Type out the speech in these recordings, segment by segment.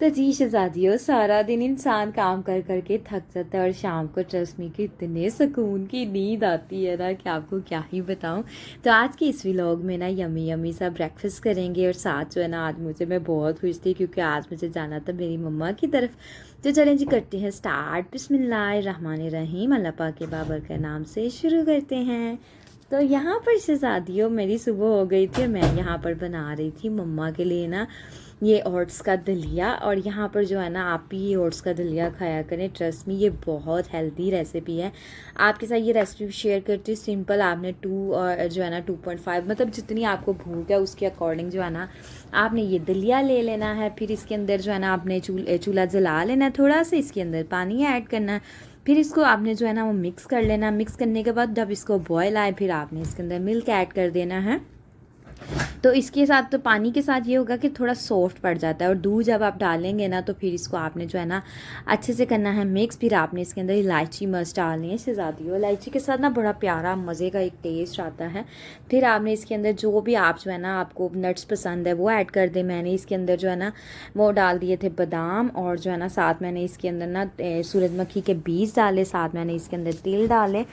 तो जी शहज़ादियों, सारा दिन इंसान काम कर कर के थक जाता है और शाम को ट्रस्ट मी कि इतने सुकून की नींद आती है ना कि आपको क्या ही बताऊं। तो आज के इस व्लॉग में ना यमी यमी सा ब्रेकफास्ट करेंगे और साथ जो है ना आज मैं बहुत खुश थी क्योंकि आज मुझे जाना था मेरी मम्मा की तरफ। तो चलें जी करते हैं स्टार्ट। बिस्मिल्लाहिर्रहमानिर्रहीम, अल्लाह पाक के बाबर के नाम से शुरू करते हैं। तो यहाँ पर शहज़ादियों मेरी सुबह हो गई थी और मैं यहाँ पर बना रही थी मम्मा के लिए ना ये ओट्स का दलिया। और यहाँ पर जो है ना आप भी ये ओट्स का दलिया खाया करें, ट्रस्ट मी ये बहुत हेल्दी रेसिपी है। आपके साथ ये रेसिपी शेयर करती हूँ। सिंपल आपने 2 और जो है ना 2.5 मतलब जितनी आपको भूख है उसके अकॉर्डिंग जो है ना आपने ये दलिया ले लेना है। फिर इसके अंदर जो है ना आपने चूल्हा जला लेना है, थोड़ा सा इसके अंदर पानी ऐड करना है। फिर इसको आपने जो है ना वो मिक्स कर लेना। मिक्स करने के बाद जब इसको बॉयल आए फिर आपने इसके अंदर मिल्क ऐड कर देना है। तो इसके साथ तो पानी के साथ ये होगा कि थोड़ा सॉफ्ट पड़ जाता है और दूध जब आप डालेंगे ना तो फिर इसको आपने जो है ना अच्छे से करना है मिक्स। फिर आपने इसके अंदर इलायची मस्त डालनी है शहज़ादियों। इलायची के साथ ना बड़ा प्यारा मज़े का एक टेस्ट आता है। फिर आपने इसके अंदर जो भी आप जो है ना आपको नट्स पसंद है वो ऐड कर दे। मैंने इसके अंदर जो है ना वो डाल दिए थे बादाम और जो है ना साथ मैंने इसके अंदर ना सूरजमुखी के बीज डाले, साथ मैंने इसके अंदर तिल डाले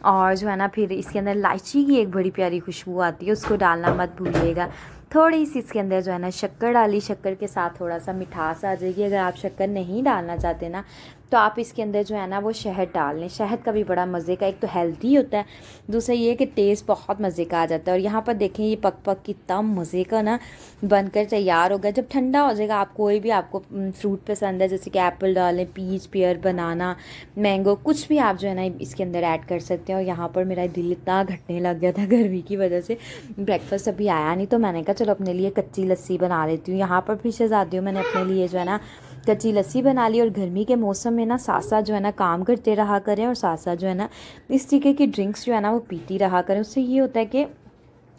और जो है ना फिर इसके अंदर इलायची की एक बड़ी प्यारी खुशबू आती है, उसको डालना मत भूलिएगा। थोड़ी सी इसके अंदर जो है ना शक्कर डाली, शक्कर के साथ थोड़ा सा मिठास आ जाएगी। अगर आप शक्कर नहीं डालना चाहते ना तो आप इसके अंदर जो है ना वो शहद डाल लें। शहद का भी बड़ा मज़े का, एक तो हेल्दी होता है, दूसरा ये कि टेस्ट बहुत मज़े का आ जाता है। और यहाँ पर देखें ये पक पक कितना मज़े का ना बनकर तैयार होगा। जब ठंडा हो जाएगा आप कोई भी आपको फ्रूट पसंद है जैसे कि एप्पल डालें, पीच, पेयर, बनाना, मैंगो, कुछ भी आप जो है ना इसके अंदर ऐड कर सकते हैं। और यहाँ पर मेरा दिल इतना घटने लग गया था गर्मी की वजह से, ब्रेकफास्ट अभी आया नहीं तो मैंने कहा चलो अपने लिए कच्ची लस्सी बना लेती हूँ। यहाँ पर फिर शहज़ादियों मैंने अपने लिए जो है ना कच्ची लस्सी बना ली। और गर्मी के मौसम में ना साथ साथ जो है ना काम करते रहा करें और साथ साथ जो है ना इस तरीके की ड्रिंक्स जो है ना वो पीती रहा करें। उससे ये होता है कि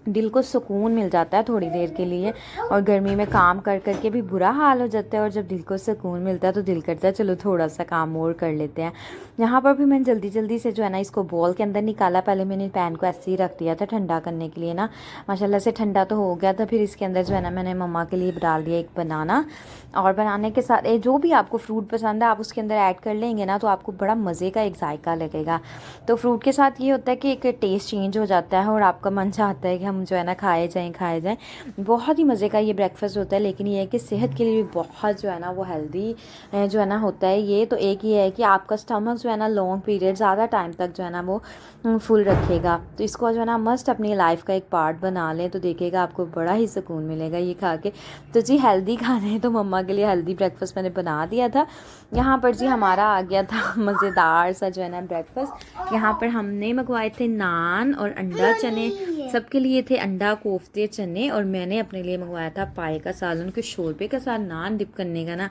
दिल को सुकून मिल जाता है थोड़ी देर के लिए। और गर्मी में काम कर कर के भी बुरा हाल हो जाता है और जब दिल को सुकून मिलता है तो दिल करता है चलो थोड़ा सा काम और कर लेते हैं। यहाँ पर भी मैंने जल्दी जल्दी से जो है ना इसको बॉल के अंदर निकाला। पहले मैंने पैन को ऐसे ही रख दिया था ठंडा करने के लिए ना, माशाल्लाह से ठंडा तो हो गया था। फिर इसके अंदर जो है ना मैंने मम्मा के लिए डाल दिया एक बनाना। और बनाने के साथ जो भी आपको फ्रूट पसंद है आप उसके अंदर ऐड कर लेंगे ना तो आपको बड़ा मज़े का एक जायका लगेगा। तो फ्रूट के साथ ये होता है कि एक टेस्ट चेंज हो जाता है और आपका मन चाहता है कि हम जो है ना खाए जाएं। बहुत ही मज़े का ये ब्रेकफास्ट होता है। लेकिन ये है कि सेहत के लिए भी बहुत जो है ना वो हेल्दी जो है ना होता है ये। तो एक ये है कि आपका स्टमक जो है ना लॉन्ग पीरियड ज़्यादा टाइम तक जो है ना वो फुल रखेगा। तो इसको जो है ना मस्ट अपनी लाइफ का एक पार्ट बना लें तो देखिएगा आपको बड़ा ही सुकून मिलेगा ये खा के। तो जी हेल्दी खाने हैं तो मम्मा के लिए हेल्दी ब्रेकफास्ट मैंने बना दिया था। यहाँ पर जी हमारा आ गया था मज़ेदार सा जो है ना ब्रेकफास्ट। यहाँ पर हमने मंगवाए थे नान और अंडा चने, सबके लिए थे अंडा कोफ्ते चने और मैंने अपने लिए मंगवाया था पाए का सालन। के शोरबे के साथ नान डिप करने का ना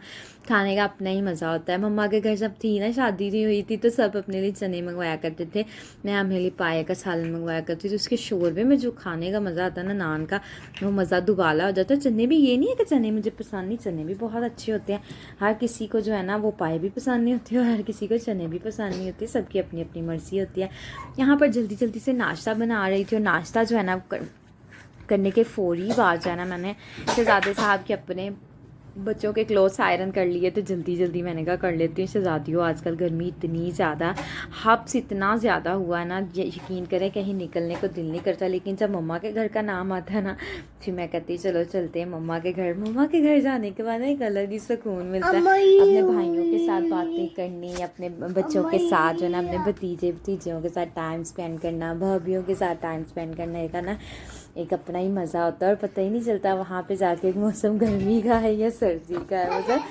खाने का अपना ही मज़ा होता है। मम्मा के घर जब थी ना शादी थी हुई थी तो सब अपने लिए चने मंगवाया करते थे, मैं अपने लिए पाए का सालन मंगवाया करती थी। उसके शोरबे में जो खाने का मज़ा आता है ना नान का, वो मज़ा दुबाला हो जाता है। चने भी ये नहीं है कि चने मुझे पसंद नहीं, चने भी बहुत अच्छे होते हैं। हर किसी को जो है ना वो पाए भी पसंद नहीं होते और हर किसी को चने भी पसंद नहीं होते, सबकी अपनी अपनी मर्ज़ी होती है। यहाँ पर जल्दी जल्दी से नाश्ता बना रही थी और नाश्ता जो है ना करने के फौरी बाद जो है ना मैंने शहज़ादे साहब के अपने बच्चों के क्लोथ्स आयरन कर लिए तो जल्दी जल्दी मैंने कहा कर लेती हूँ। शहज़ादियों आजकल गर्मी इतनी ज़्यादा, हब्स इतना ज़्यादा हुआ है ना, यकीन करें कहीं निकलने को दिल नहीं करता। लेकिन जब मम्मा के घर का नाम आता है ना फिर मैं कहती चलो चलते हैं मम्मा के घर। मम्मा के घर जाने के बाद एक अलग ही सुकून मिलता है, अपने भाइयों के साथ बातें करनी, अपने बच्चों के साथ जो है ना अपने भतीजियों के साथ टाइम स्पेंड करना, भाभियों के साथ टाइम स्पेंड करने का ना एक अपना ही मज़ा होता है। और पता ही नहीं चलता वहाँ पे जाके मौसम गर्मी का है या सर्दी का है, मतलब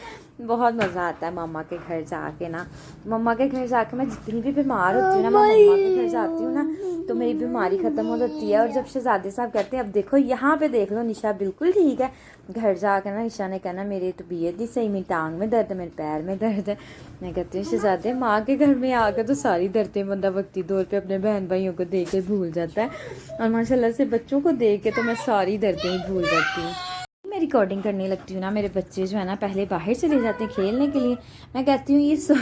बहुत मज़ा आता है मम्मा के घर जाके ना। मम्मा के घर जाके मैं जितनी भी बीमार होती हूँ ना मैं मम्मा के घर जाती हूँ ना तो मेरी बीमारी ख़त्म हो जाती है। और जब शहज़ादे साहब कहते हैं अब देखो यहाँ पे देख लो निशा बिल्कुल ठीक है, घर जाकर ना निशा ने कहना मेरी तबीयत नहीं सही, मेरी टांग में दर्द है, मेरे पैर में दर्द है। मैं कहती हूँ शहज़ादे माँ के घर में आकर तो सारी दर्दें बंदा वक्ती तौर पे अपने बहन भाइयों को देख के भूल जाता है और माशाल्लाह से बच्चों को देख के तो मैं सारी दर्दें ही भूल जाती हूँ। मेरी रिकॉर्डिंग करने लगती हूँ ना, मेरे बच्चे जो है ना पहले बाहर चले जाते हैं खेलने के लिए। मैं कहती हूँ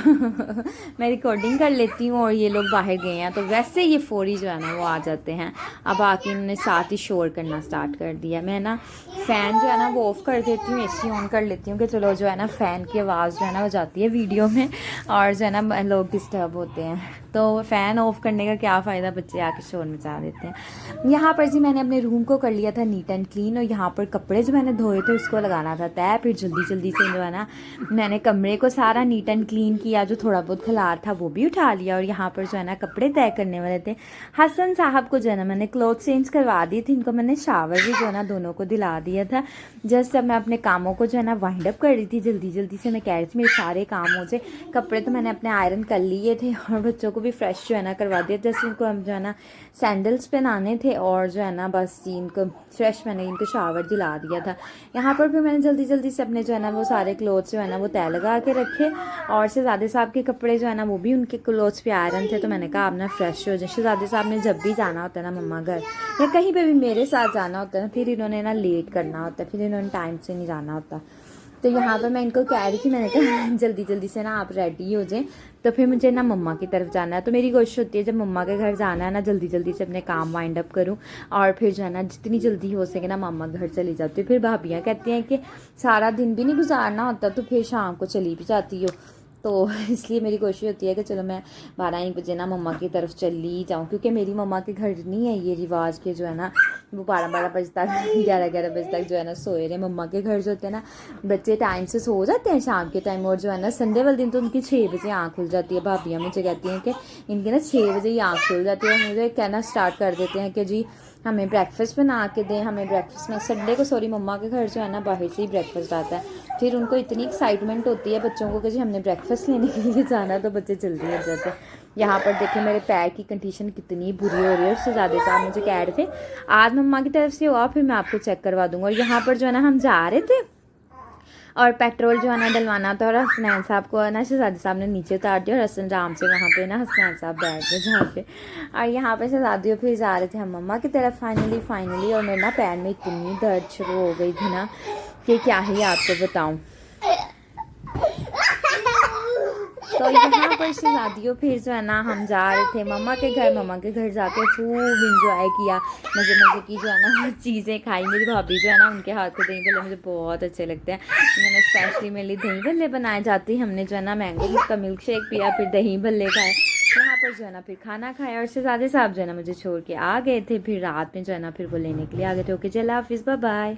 मैं रिकॉर्डिंग कर लेती हूँ और ये लोग बाहर गए हैं, तो वैसे ये फौरी जो है ना वो आ जाते हैं। अब आके इन्होंने साथ ही शोर करना स्टार्ट कर दिया। मैं ना फ़ैन जो है ना वो ऑफ़ कर देती हूँ, AC ऑन कर लेती हूँ कि चलो जो है ना फ़ैन की आवाज़ जो है ना वो जाती है वीडियो में और जो है ना लोग डिस्टर्ब होते हैं। तो फ़ैन ऑफ़ करने का क्या फ़ायदा, बच्चे आके शोर मचा देते हैं। यहाँ पर जी मैंने अपने रूम को कर लिया था नीट एंड क्लीन, और यहाँ पर कपड़े जो मैंने धोए थे उसको लगाना था तय। फिर जल्दी जल्दी से जो है ना मैंने कमरे को सारा नीट एंड क्लीन किया, जो थोड़ा बहुत खलार था वो भी उठा लिया। और यहाँ पर जो है ना कपड़े तय करने वाले थे। हसन साहब को जो है ना मैंने क्लॉथ चेंज करवा दी थी, इनको मैंने शावर भी जो है ना दोनों को दिला दिया था। जस्ट अब मैं अपने कामों को जो है ना वाइंड अप कर रही थी जल्दी जल्दी से। मैं कह रही थी मेरे सारे काम हो जाए। कपड़े तो मैंने अपने आयरन कर लिए थे और बच्चों को भी फ्रेश जो है ना करवा दिया। जैसे इनको हम जो है ना सैंडल्स पहनाने थे और जो है ना बस इनको फ्रेश मैंने इनको शावर दिला दिया था। यहाँ पर भी मैंने जल्दी जल्दी से अपने जो है ना वो सारे क्लोथ्स जो है ना वो तय लगा के रखे। और शहजादे साहब के कपड़े जो है ना वो भी उनके क्लोथ्स पे आयरन थे, तो मैंने कहा अब ना फ्रेश हो जाए। शहजादे साहब ने जब भी जाना होता है ना मम्मा घर या कहीं पे भी मेरे साथ जाना होता है ना, फिर इन्होंने ना लेट करना होता है, फिर इन्होंने टाइम से नहीं जाना होता। तो यहाँ पर मैं इनको कह रही थी, मैंने कहा जल्दी जल्दी से ना आप रेडी हो जाएं, तो फिर मुझे ना मम्मा की तरफ जाना है। तो मेरी कोशिश होती है जब मम्मा के घर जाना है ना जल्दी जल्दी से अपने काम वाइंड अप करूँ और फिर जो है ना जितनी जल्दी हो सके ना मम्मा घर चली जाती हूँ। फिर भाभियाँ कहती हैं कि सारा दिन भी नहीं गुजारना होता तो फिर शाम को चली भी जाती हो। तो इसलिए मेरी कोशिश होती है कि चलो मैं 12-1 बजे ना मम्मा की तरफ चली जाऊँ, क्योंकि मेरी मम्मा के घर नहीं है ये रिवाज के जो है ना वो 12-12 बजे तक 11-11 बजे तक जो है ना सोए रहे। मम्मा के घर जो होते हैं ना बच्चे टाइम से सो जाते हैं शाम के टाइम, और जो है ना संडे वाले दिन तो उनकी 6 बजे आँख खुल जाती है। भाभियाँ मुझे कहती हैं कि इनकी ना 6 बजे ही आँख खुल जाती है। मुझे कहना स्टार्ट कर देते हैं कि जी हमें ब्रेकफास्ट बना के दें, हमें ब्रेकफास्ट में संडे को सॉरी मम्मा के घर जो है ना बाहर से ही ब्रेकफास्ट आता है। फिर उनको इतनी एक्साइटमेंट होती है बच्चों को कि जी हमने ब्रेकफास्ट लेने के लिए जाना, तो बच्चे जल्दी आ जाते हैं। यहाँ पर देखिए मेरे पैर की कंडीशन कितनी बुरी हो रही है। उससे ज़्यादा साहब मुझे कह रहे थे आज मम्मा की तरफ से हुआ फिर मैं आपको चेक करवा दूँगा। और यहाँ पर जो है ना हम जा रहे थे और पेट्रोल जो है ना डलवाना था, और हसनैन साहब को ना शहजादी साहब ने नीचे उतार दिया और हसन राम से वहाँ पे ना हसनैन साहब बैठ गए जहाँ पे। और यहाँ पे शहजादियों फिर जा रहे थे हम मम्मा की तरफ फाइनली। और मेरे ना पैर में इतनी दर्द शुरू हो गई थी ना कि क्या ही आपको बताऊँ। तो यहाँ पर शहजादियों फिर जो है ना हम जा रहे थे मम्मा के घर जाके खूब इंजॉय किया, मज़े मज़े की जो है ना चीज़ें खाई। मेरी भाभी जो है ना उनके हाथ के दही भल्ले मुझे बहुत अच्छे लगते हैं। उन्होंने स्पेशली मेरे लिए दही भल्ले बनाए जाते हैं। हमने जो है ना मैंगो का मिल्क शेक पिया, फिर दही भल्ले खाए, यहाँ पर जो है ना फिर खाना खाया। और शहजादे साहब जो है ना मुझे छोड़ के आ गए थे, फिर रात में जो है ना फिर वो लेने के लिए आ गए थे। ओके चला हाफिज़, बाय बाय।